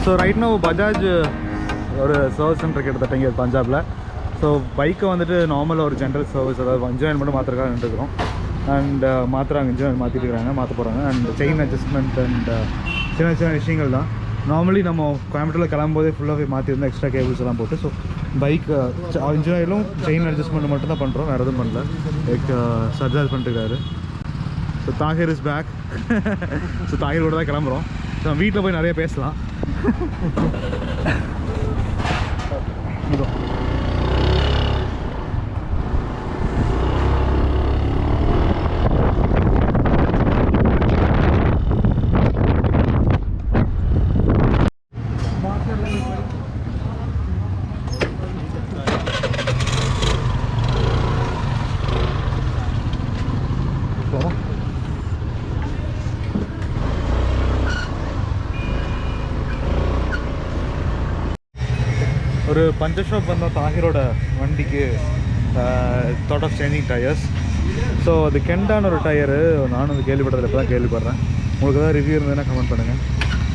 So right no Bajaj ஒரு service centre கிட்டத்தட்ட இங்கே பஞ்சாபில். ஸோ பைக்கை வந்துட்டு நார்மலாக ஒரு ஜென்ரல் சர்வீஸ், அதாவது இன்ஜின் மட்டும் மாற்றுறதுக்காக நின்றுக்கிறோம். அண்ட் மாற்றுறாங்க, இன்ஜின் மாற்றிட்டு இருக்கிறாங்க, மாற்ற போகிறாங்க. அண்ட் செயின் அட்ஜஸ்ட்மெண்ட் அண்ட் சின்ன சின்ன விஷயங்கள் தான். நார்மலி நம்ம கோயம்புத்தூரில் கிளம்பும்போதே ஃபுல்லாகவே மாற்றிருந்தோம், எக்ஸ்ட்ரா கேபிள்ஸ் எல்லாம் போட்டு. ஸோ பைக் இன்ஜினிலும் செயின் அட்ஜஸ்ட்மெண்ட் மட்டும் தான் பண்ணுறோம், வேறு எதுவும் பண்ணல. லைக் சர்ஜார்ஜ் பண்ணிட்டுருக்காரு. So Tahir is back. So தாஹிரோட தான் கிளம்புறோம். ஸோ வீட்டில் போய் நிறைய பேசலாம். ஒரு பஞ்சர் ஷாப் வந்தால் தாஹிரோட வண்டிக்கு that of changing tyres. So அது கெண்டான ஒரு டயரு, நானும் அது கேள்விப்பட்டதில் இப்போ தான் கேள்விப்படுறேன். உங்களுக்கு ஏதாவது ரிவ்யூ இருந்ததுன்னா கமெண்ட் பண்ணுங்கள்.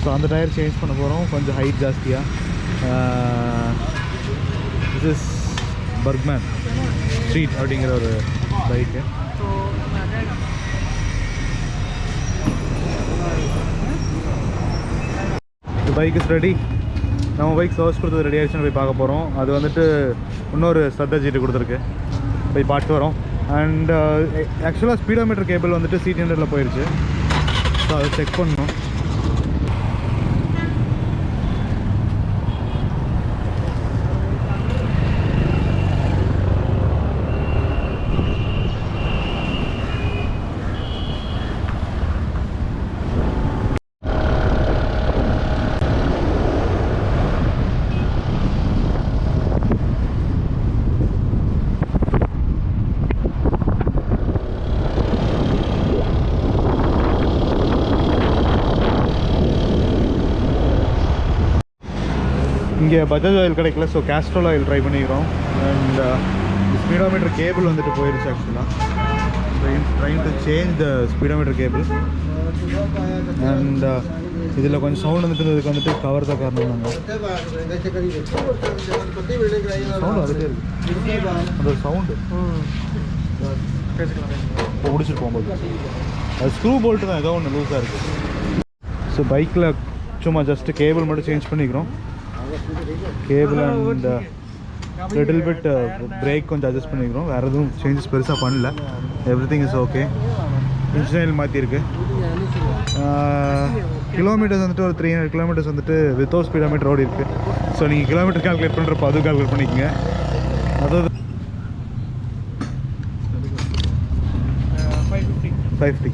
ஸோ அந்த டயர் சேஞ்ச் பண்ண போகிறோம், கொஞ்சம் ஹைட் ஜாஸ்தியாக. திஸ் இஸ் பர்க்மேன் ஸ்ட்ரீட் அப்படிங்கிற ஒரு பைக்கு. இந்த பைக் இஸ் ரெடி. நம்ம பைக் சர்வீஸ் கொடுத்தது ரெடி ஆகிடுச்சுன்னு போய் பார்க்க போகிறோம். அது வந்துட்டு இன்னொரு சர்ஜார்ஜிட்டு கொடுத்துருக்கு, போய் பார்த்து வரோம். அண்ட் ஆக்சுவலாக ஸ்பீடோமீட்டர் கேபிள் வந்துட்டு சீட் ஹண்ட்ரடில் போயிடுச்சு. ஸோ அதை செக் பண்ணணும். இங்கே பஜாஜ் ஆயில் கிடைக்கல, ஸோ கேஸ்ட்ரோல் ஆயில் ட்ரை பண்ணிக்கிறோம். அண்ட் ஸ்பீடோமீட்டர் கேபிள் வந்துட்டு போயிடுச்சு ஆக்சுவலாக. Trying to change the speedometer cable. And இதில் கொஞ்சம் சவுண்ட் வந்துட்டு இதுக்கு வந்துட்டு கவர் தான் காரணம். நாங்கள் சவுண்டு வந்துட்டே இருக்குது, அந்த சவுண்டு பிடிச்சிட்டு போகும்போது அது ஸ்க்ரூ போல்ட்டு தான் ஏதோ ஒன்று லூஸாக இருக்குது. ஸோ பைக்கில் சும்மா ஜஸ்ட்டு கேபிள் மட்டும் சேஞ்ச் பண்ணிக்கிறோம். Cable and little bit brake கொஞ்சம் அட்ஜஸ்ட் பண்ணிக்கிறோம். வேறு எதுவும் சேஞ்சஸ் பெருசாக பண்ணல. Everything is okay. Engine oil மாற்றிருக்கு. கிலோமீட்டர்ஸ் வந்துட்டு ஒரு 300 கிலோமீட்டர்ஸ் வந்துட்டு வித்தவுட் ஸ்பீடோமீட்டர் ஓடி இருக்குது. ஸோ நீங்கள் கிலோமீட்டர் கால்குலேட் பண்ணுறப்போ அதுவும் கால்குலேட் பண்ணிக்கோங்க. அதாவது 550.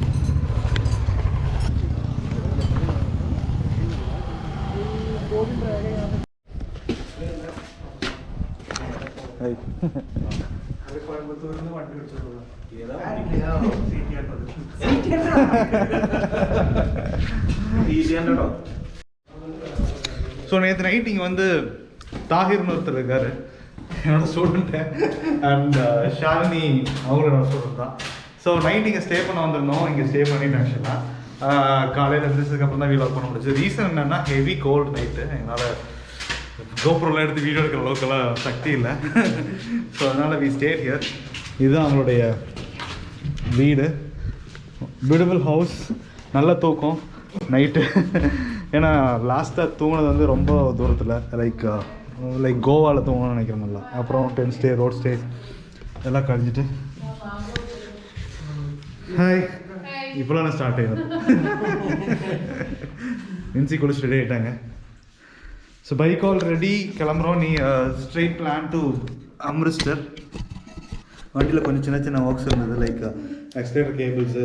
ஸோ நேற்று நைட் இங்கே வந்து தாஹிர்னு ஒருத்தர் இருக்காரு, என்னோட ஸ்டூடெண்ட்டு. அண்ட் ஷாலினி அவங்களோட என்னோட ஸ்டூடெண்ட் தான். ஸோ நைட் இங்கே ஸ்டே பண்ண வந்திருந்தோம். இங்கே ஸ்டே பண்ணிட்டு ஆக்சுவலாக காலையில் எழுந்திரிச்சதுக்கப்புறம் தான் வீல் ஒர்க் பண்ண முடிச்சு. ரீசன் என்னென்னா ஹெவி கோல்டு நைட்டு. என்னால் கோப்ரோலாம் எடுத்து வீடியோ எடுக்கிற அளவுக்குலாம் சக்தி இல்லை. ஸோ அதனால் வி ஸ்டேட் ஹியர். இதுதான் அவங்களுடைய வீடு. Beautiful house. நல்ல தூக்கம் நைட்டு. ஏன்னா லாஸ்ட்டாக தூங்கினது வந்து ரொம்ப தூரத்தில், லைக் கோவாவில் தூங்கணும்னு நினைக்கிறேன் நல்லா. அப்புறம் 10 ஸ்டே ரோட் ஸ்டே எல்லாம் கழிஞ்சிட்டு ஹாய் இப்போலாம் நான் ஸ்டார்ட் ஆகிடும். இன்சி குளிச்சு ரெடி ஆகிட்டாங்க. ஸோ பைக் ஆல் ரெடி, கிளம்புறோம். நீ ஸ்ட்ரெயிட் பிளான் டு அம்ரிஸ்டர். வண்டியில் கொஞ்சம் சின்ன சின்ன ஒர்க்ஸ் இருந்தது, லைக் ஆக்சிலேட்டர் கேபிள்ஸு,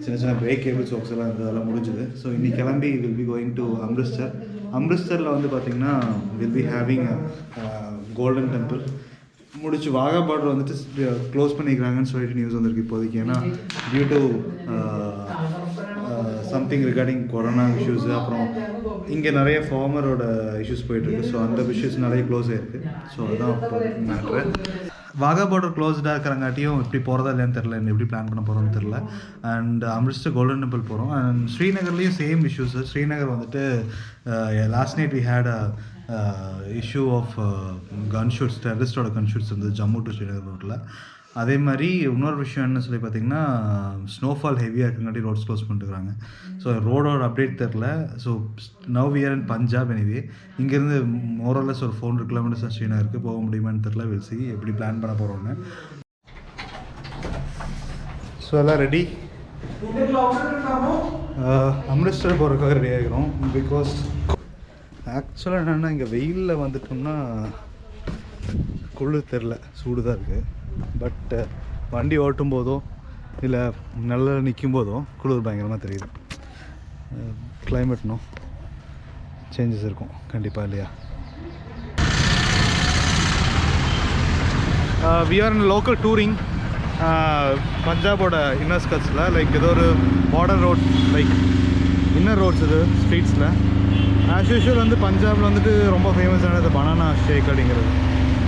சின்ன சின்ன பிரேக் கேபிள்ஸ் ஒர்க்ஸ் எல்லாம் இருந்தது, அதெல்லாம் முடிஞ்சுது. ஸோ இன்னைக்கு கிளம்பி will be going to Amritsar. அம்ரிஸ்டரில் வந்து பார்த்திங்கன்னா will be having golden temple. முடிச்சு வாகா பார்டர் வந்துட்டு க்ளோஸ் பண்ணிக்கிறாங்கன்னு சொல்லிட்டு நியூஸ் வந்திருக்கு இப்போதைக்கு. ஏன்னா due to something regarding corona issues, அப்புறம் இங்கே நிறைய ஃபார்மரோட இஷ்யூஸ் போயிட்டுருக்கு. ஸோ அந்த இஷ்யூஸ் நிறைய க்ளோஸ் ஆகிருக்கு. ஸோ அதுதான் இப்போ மேட்ரு. வாகா பார்டர் க்ளோஸ்டாக இருக்கிறங்காட்டியும் எப்படி போகிறதா இல்லையான்னு தெரில, எப்படி பிளான் பண்ண போகிறோம்னு தெரில. அண்ட் அம்ரிட்சர் கோல்டன் டெம்பிள் போகிறோம். And ஸ்ரீநகர்லேயும் same issues. ஸ்ரீநகர் வந்துட்டு last night we had issue of gun shoots, டெரரிஸ்டோட கன் ஷூட்ஸ் இருந்தது ஜம்மு டு ஸ்ரீநகர் ரோட்டில். அதே மாதிரி இன்னொரு விஷயம் என்ன சொல்லி பார்த்தீங்கன்னா, ஸ்னோஃபால் ஹெவியாக இருக்குங்காட்டி ரோட்ஸ் க்ளோஸ் பண்ணிட்டுருக்காங்க. ஸோ ரோடோட அப்டேட் தெரில. So now we are in Punjab. Anyway இங்கேருந்து மோரலஸ் ஒரு 400 கிலோமீட்டர்ஸ் ஸ்ரீநகருக்கு போக முடியுமான்னு தெரில. வில் சி எப்படி பிளான் பண்ண போகிறோன்னு. ஸோ எல்லாம் ரெடி. அம்ரிட்சர் போகிறதுக்காக ரெடி ஆகிரும். பிகாஸ் ஆக்சுவலாக என்னென்னா இங்கே வெயிலில் வந்துட்டோம்னா குளிர் தெரில, சூடு தான் இருக்குது. பட் வண்டி ஓட்டும் போதோ இல்லை நல்லா நிற்கும் போதோ குளிர் பயங்கரமாக தெரியுது. கிளைமேட்னும் சேஞ்சஸ் இருக்கும் கண்டிப்பாக இல்லையா. We are in local touring பஞ்சாபோட இன்னர் ஸ்கட்ஸில். லைக் ஏதோ ஒரு border road, like inner roads இது ஸ்ட்ரீட்ஸில். ஆஸ் யூஷுவல் வந்து பஞ்சாபில் வந்துட்டு ரொம்ப ஃபேமஸானது பனானா ஷேக் அப்படிங்கிறது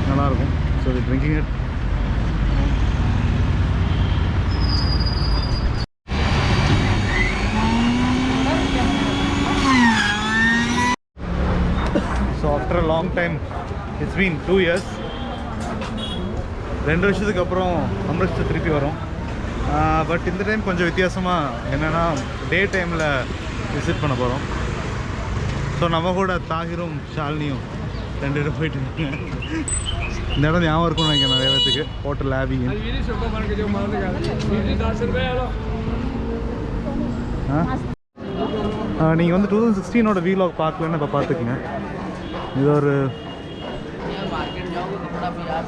நல்லாயிருக்கும். So we drinking it. So after a long time, it's been 2 years, 2 வருஷத்துக்கு அப்புறம் அம்ரிட்சர் திருப்பி வரும். பட் இந்த டைம் கொஞ்சம் வித்தியாசமாக என்னென்னா டே டைமில் விசிட் பண்ண போகிறோம். ஸோ நம்ம கூட தாகிரும் ஷாலினியும் 2 பேரும் போயிட்டு இருக்காங்க. இந்த இடம் ஞாபகம் இருக்கும்னு நினைக்கிறேன் நிறைய பேருக்கு. ஹோட்டல் ஆபி. நீங்கள் வந்து 2016ஓட வீலாக் பார்க்கலன்னு இப்போ பார்த்துக்குங்க. இது ஒரு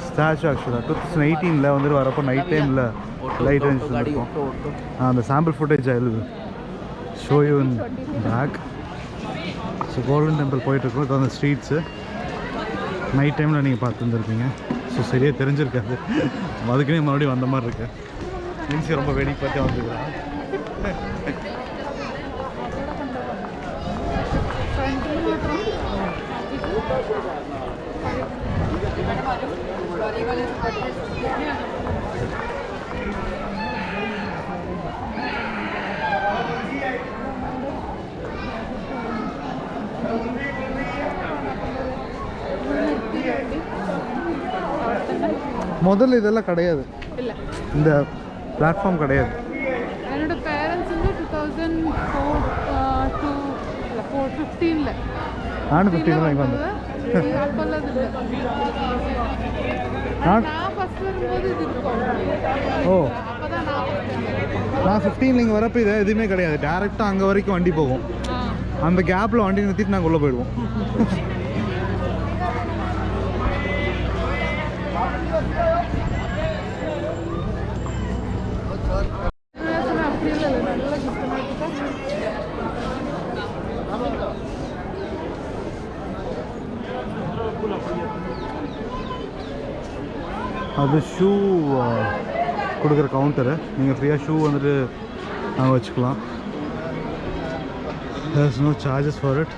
ஸ்டாச்சு ஆக்சுவலாக 2018 வந்துட்டு வரப்போ நைட் டைமில் லைட் அரேஞ்ச் இருக்கும். அந்த sample footage I will show you in back. So Golden Temple போயிட்டுருக்கோம். இது அந்த ஸ்ட்ரீட்ஸு நைட் டைமில் நீங்கள் பார்த்துருந்துருப்பீங்க. ஸோ சரியாக தெரிஞ்சிருக்காது, அதுக்குன்னே மறுபடியும் வந்த மாதிரி இருக்குது. மீன்ஸ் ரொம்ப வேடிக்கை பார்த்து வந்துருக்குறேன். முதல்ல இதெல்லாம் கிடையாது, இந்த பிளாட்ஃபார்ம் கிடையாது. என்னோட பேரண்ட்ஸ் வந்து 2015ல நானும் 15 தான் இங்கே வந்தேன். ஓ, நான் 15 இங்கே வரப்போ இது எதுவுமே கிடையாது. டேரெக்டாக அங்கே வரைக்கும் வண்டி போகும். அந்த கேப்பில் வண்டி நிறுத்திட்டு நாங்கள் உள்ளே போயிடுவோம். அது ஷூ கொடுக்குற கவுண்டரு. நீங்கள் ஃப்ரீயாக ஷூ வந்துட்டு நாங்கள் வச்சுக்கலாம். there's no charges for it.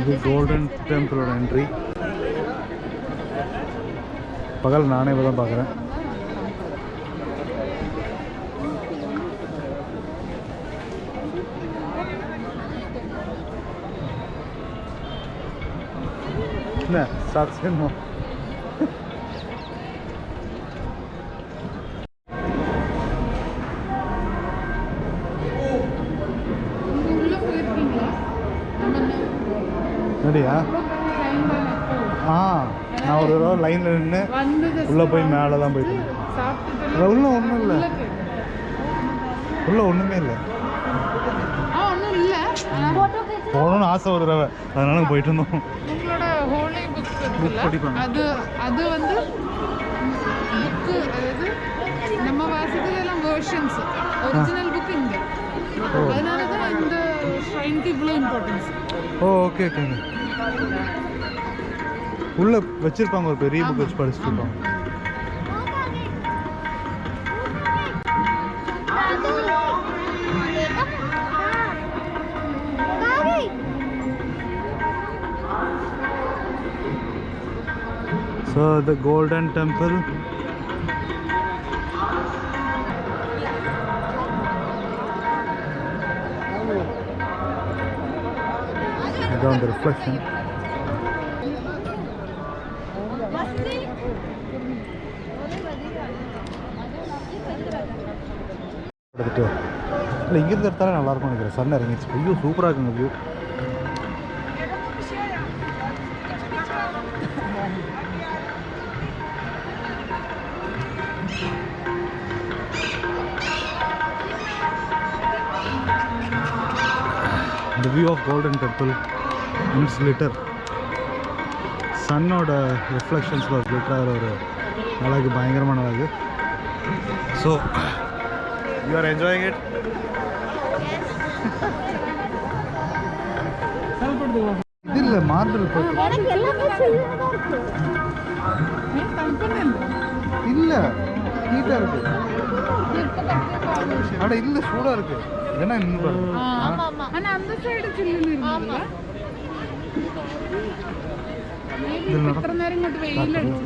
இது கோல்டன் டெம்பிளோட என்ட்ரி. பகல் நானே இப்போ தான் பார்க்குறேன். என்ன சாத் சேமோ அப்படியா? நான் ஒரு தடவை லைனில் நின்று உள்ளே போய் மேலே தான் போயிட்டு உள்ள ஒன்றும் இல்லை, உள்ள ஒன்றுமே இல்லை. போகணும்னு ஆசை ஒரு தடவை, அதனால போயிட்டு இருந்தோம். உங்களோட ஹோலி புக் படிப்பாங்க. அது வந்து புக்கு, அதாவது நம்ம வாசிக்கிறதெல்லாம் வேர்ஷன்ஸ், ஒரிஜினல் புக் இங்கே. அதனால தான் இந்த ஷ்ரைனுக்கு இவ்வளோ இம்பார்ட்டன்ஸ். ஓ, ஓகே ஓகே. உள்ள வச்சிருப்பாங்க, ஒரு பெரிய புக் வச்சு படிச்சுட்டு இருப்பாங்க. So the golden temple. Down the reflection. இல்லை இங்கிருந்து எடுத்தாலே நல்லாயிருக்கும் நினைக்கிறேன். சன் இறங்கிச்சு. ஐயோ சூப்பராக இருக்குங்க view. The view of Golden Temple in its glitter. சன்னோட ரிஃப்ளெக்ஷன்ஸில் ஒரு glitter ஒரு அழகு, பயங்கரமான அழகு. So you are enjoying it. இது இல்லை மார்பிள் இல்லை, ஹீட்டாக இருக்கு. அட இல்லை, சூடாக இருக்கு. என்ன அந்த சைடு சில்லுன்னு എത്ര നേരം ഇങ്ങോട്ട് വെയിലടിച്ചു.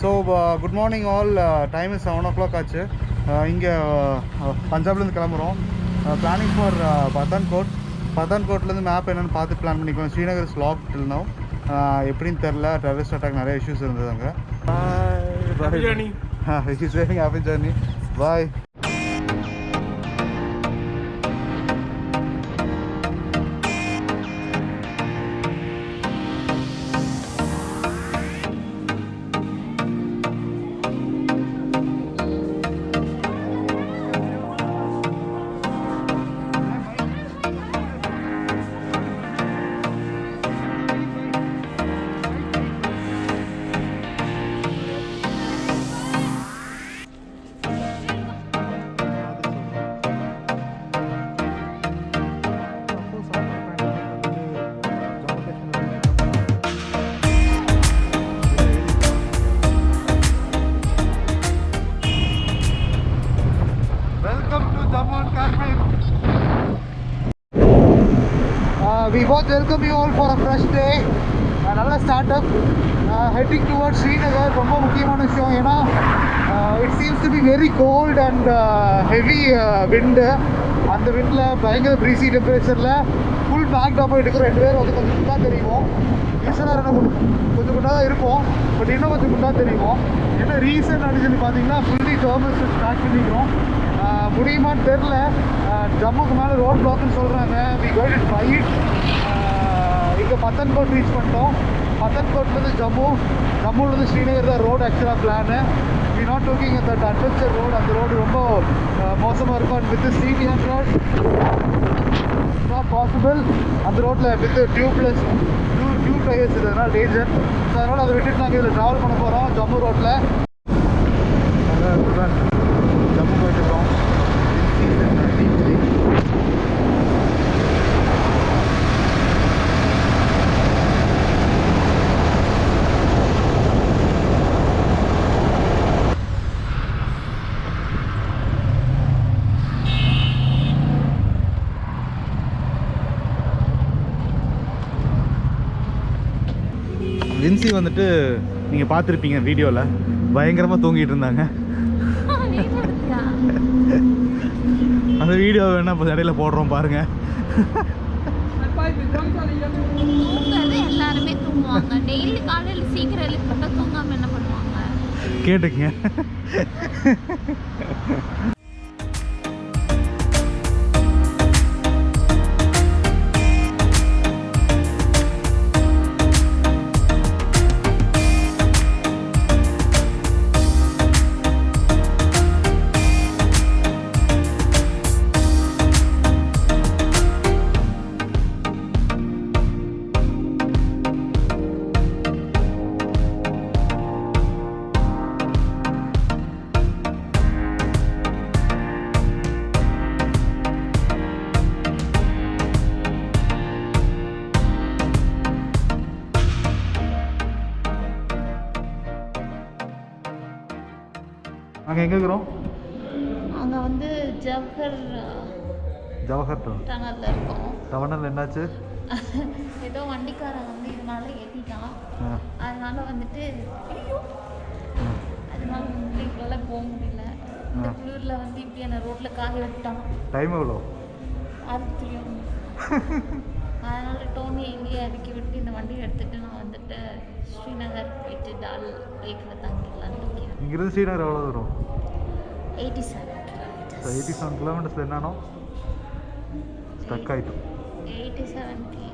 So good morning all. Time is 7 o'clock ஆச்சு. இங்கே பஞ்சாப்லேருந்து கிளம்புறோம். Planning for Pathankot. பத்தான்கோட்லேருந்து மேப் என்னென்னு பார்த்து பிளான் பண்ணிக்கோம். Srinagar is locked till now. எப்படின்னு தெரில, டெரரிஸ்ட் அட்டாக் நிறைய இஷ்யூஸ் இருந்தது அங்கே. Happy journey. Bye. We both welcome you all for a fresh day. Another startup heading towards Srinagar. ரொம்ப முக்கியமான விஷயம், ஏன்னா it seems to be very cold and heavy wind. அந்த விண்டில் பயங்கர ப்ரீசி டெம்பரேச்சரில் ஃபுல் பேக்டாக போயிட்டு இருக்கிற 2 பேர் வந்து கொஞ்சம் குண்டாக தெரியும். யூஸ்வலாக கொஞ்சம் குண்டாக தான் இருக்கும், பட் இன்னும் கொஞ்சம் குண்டாக தெரியும். என்ன ரீசன் அப்படின்னு சொல்லி பார்த்தீங்கன்னா, ஃபுல்லி டர்மல்ஸ் ஸ்டார்ட் பண்ணிக்கிறோம். முடியுமான்னு தெரில. ஜம்முக்கு மேலே ரோட் பிளாக்னு சொல்கிறாங்க. We going to try it. இங்கே பத்தன்கோட் ரீச் பண்ணிட்டோம். பத்தன்கோட்லேருந்து ஜம்முலேருந்து ஸ்ரீநகர் தான் ரோடு ஆக்சுவலாக plan. We not looking at that adventure road. அந்த ரோடு ரொம்ப மோசமாக இருக்கும். And with CDM road not possible. அந்த ரோட்டில் வித் டியூப் டயர்ஸ் இதனால டேஞ்சர். ஸோ அதனால் அதை விட்டுட்டு நாங்கள் இதில் ட்ராவல் பண்ண போகிறோம். ஜம்மு ரோட்டில் ஜம்மு போயிட்டுருக்கோம். வின்சி வந்துட்டு நீங்கள் பார்த்துருப்பீங்க வீடியோவில், பயங்கரமாக தூங்கிட்டு இருந்தாங்க. அந்த வீடியோ வேணா இப்போ இடையில போடுறோம் பாருங்க. எல்லாருமே தூங்குவாங்க. டெய்லி காலையில் சீக்கிரம் எழுப்பி தூங்காமல் என்ன பண்ணுவாங்க கேட்டுக்குங்க. அங்கே எங்கே இருக்கிறோம்? அங்கே வந்து ஜவஹர் டனலில் இருக்கோம். டனல் என்னாச்சு? ஏதோ வண்டிக்காரன் வந்து இதனால ஏற்றிட்டான். அதனால வந்துட்டு அதனால வந்து எங்களால் போக முடியல. இந்த குளிரில் வந்து இப்படி என்ன ரோட்டில் காய விட்டான். டைம் எவ்வளோ? அது தெரியும். அதனால் டோனி எங்கேயே இறக்கி விட்டு இந்த வண்டியை எடுத்துகிட்டு நான் வந்துட்டு ஸ்ரீநகர் போயிட்டு டால் லேக்கில் தங்கிடலான்னு இருக்கேன். இங்கிருந்து ஸ்ரீநகர் எவ்வளோ தூரம்? 87 kilometers. 87 கிலோமீட்டர்ஸில் என்னன்னா ஸ்டக் ஆகிட்டோம். 87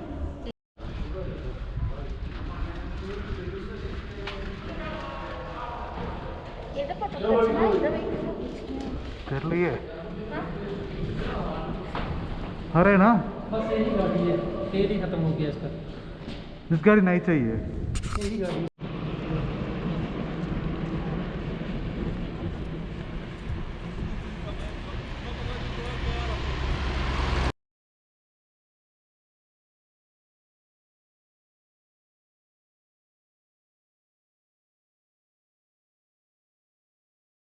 எதை பக்கம் இதை வைக்கணும் தெரியலையே. अरे ना बस यही गाड़ी है, तेल ही खत्म हो गया इसका। इस गाड़ी नहीं चाहिए। यही गाड़ी